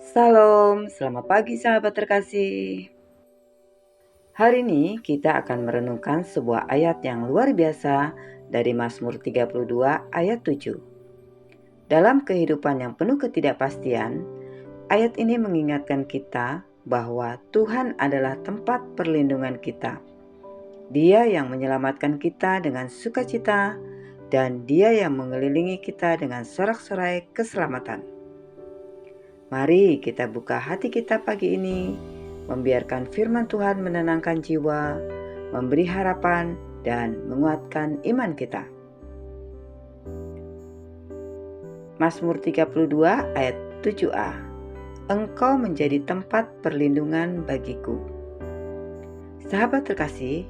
Salam, selamat pagi sahabat terkasih. Hari ini kita akan merenungkan sebuah ayat yang luar biasa dari Mazmur 32 ayat 7. Dalam kehidupan yang penuh ketidakpastian, ayat ini mengingatkan kita bahwa Tuhan adalah tempat perlindungan kita. Dia yang menyelamatkan kita dengan sukacita dan Dia yang mengelilingi kita dengan sorak-sorai keselamatan. Mari kita buka hati kita pagi ini, membiarkan firman Tuhan menenangkan jiwa, memberi harapan, dan menguatkan iman kita. Mazmur 32 ayat 7a. Engkau menjadi tempat perlindungan bagiku. Sahabat terkasih,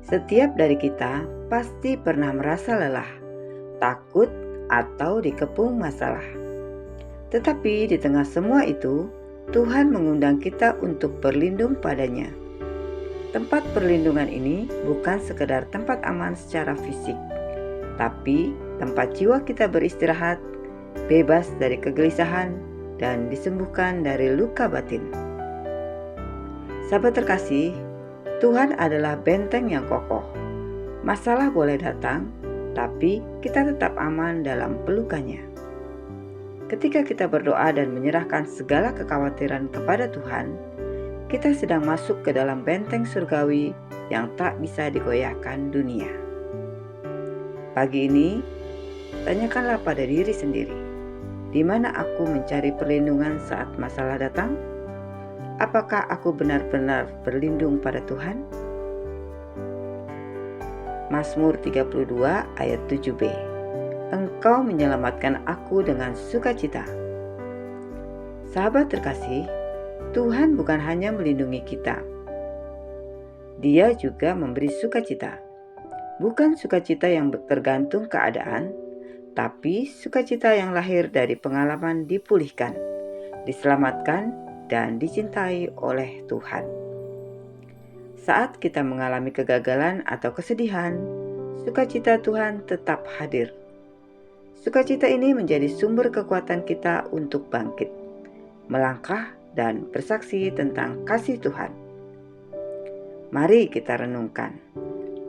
setiap dari kita pasti pernah merasa lelah, takut, atau dikepung masalah. Tetapi di tengah semua itu, Tuhan mengundang kita untuk berlindung padanya. Tempat perlindungan ini bukan sekedar tempat aman secara fisik, tapi tempat jiwa kita beristirahat, bebas dari kegelisahan, dan disembuhkan dari luka batin. Sahabat terkasih, Tuhan adalah benteng yang kokoh. Masalah boleh datang, tapi kita tetap aman dalam pelukannya. Ketika kita berdoa dan menyerahkan segala kekhawatiran kepada Tuhan, kita sedang masuk ke dalam benteng surgawi yang tak bisa digoyahkan dunia. Pagi ini, tanyakanlah pada diri sendiri, di mana aku mencari perlindungan saat masalah datang? Apakah aku benar-benar berlindung pada Tuhan? Mazmur 32 ayat 7b. Engkau menyelamatkan aku dengan sukacita. Sahabat terkasih, Tuhan bukan hanya melindungi kita. Dia juga memberi sukacita. Bukan sukacita yang tergantung keadaan, tapi sukacita yang lahir dari pengalaman dipulihkan, diselamatkan, dan dicintai oleh Tuhan. Saat kita mengalami kegagalan atau kesedihan, sukacita Tuhan tetap hadir. Sukacita ini menjadi sumber kekuatan kita untuk bangkit, melangkah, dan bersaksi tentang kasih Tuhan. Mari kita renungkan,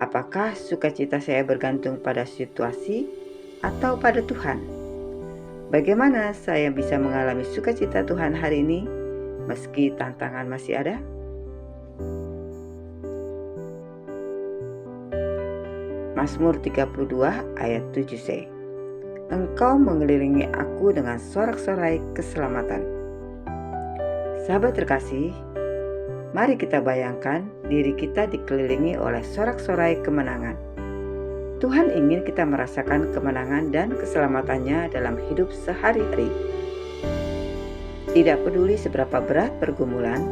apakah sukacita saya bergantung pada situasi atau pada Tuhan? Bagaimana saya bisa mengalami sukacita Tuhan hari ini, meski tantangan masih ada? Mazmur 32 ayat 7c. Engkau mengelilingi aku dengan sorak-sorai keselamatan. Sahabat terkasih, mari kita bayangkan diri kita dikelilingi oleh sorak-sorai kemenangan. Tuhan ingin kita merasakan kemenangan dan keselamatannya dalam hidup sehari-hari. Tidak peduli seberapa berat pergumulan,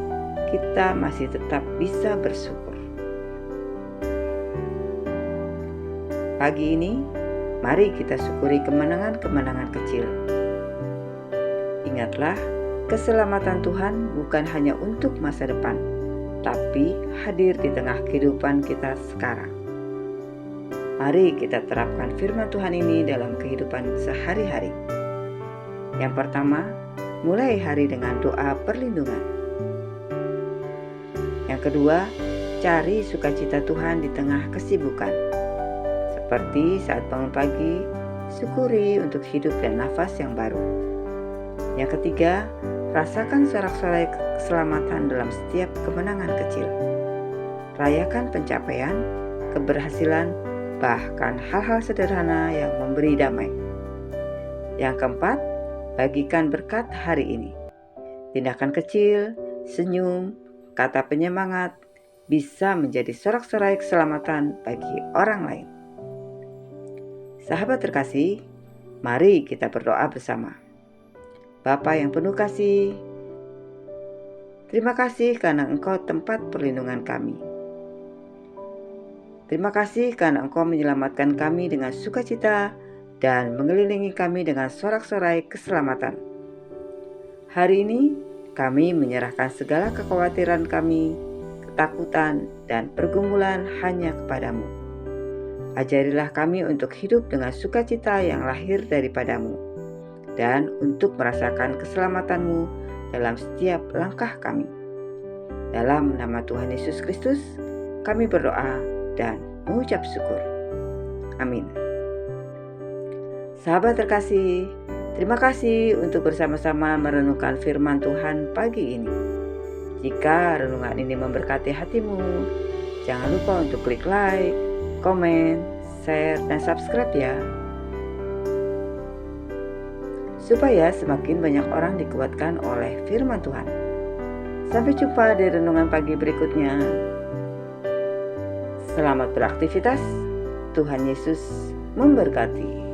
kita masih tetap bisa bersyukur. Pagi ini, mari kita syukuri kemenangan-kemenangan kecil. Ingatlah, keselamatan Tuhan bukan hanya untuk masa depan, tapi hadir di tengah kehidupan kita sekarang. Mari kita terapkan firman Tuhan ini dalam kehidupan sehari-hari. Yang pertama, mulai hari dengan doa perlindungan. Yang kedua, cari sukacita Tuhan di tengah kesibukan. Seperti saat bangun pagi, syukuri untuk hidup dan nafas yang baru. Yang ketiga, rasakan sorak-sorai keselamatan dalam setiap kemenangan kecil. Rayakan pencapaian, keberhasilan, bahkan hal-hal sederhana yang memberi damai. Yang keempat, bagikan berkat hari ini. Tindakan kecil, senyum, kata penyemangat bisa menjadi sorak-sorai keselamatan bagi orang lain. Sahabat terkasih, mari kita berdoa bersama. Bapa yang penuh kasih, terima kasih karena Engkau tempat perlindungan kami. Terima kasih karena Engkau menyelamatkan kami dengan sukacita dan mengelilingi kami dengan sorak-sorai keselamatan. Hari ini kami menyerahkan segala kekhawatiran kami, ketakutan, dan pergumulan hanya kepadamu. Ajarilah kami untuk hidup dengan sukacita yang lahir daripadamu, dan untuk merasakan keselamatanmu dalam setiap langkah kami. Dalam nama Tuhan Yesus Kristus, kami berdoa dan mengucap syukur. Amin. Sahabat terkasih, terima kasih untuk bersama-sama merenungkan firman Tuhan pagi ini. Jika renungan ini memberkati hatimu, jangan lupa untuk klik like, komen, share, dan subscribe ya. Supaya semakin banyak orang dikuatkan oleh firman Tuhan. Sampai jumpa di renungan pagi berikutnya. Selamat beraktivitas. Tuhan Yesus memberkati.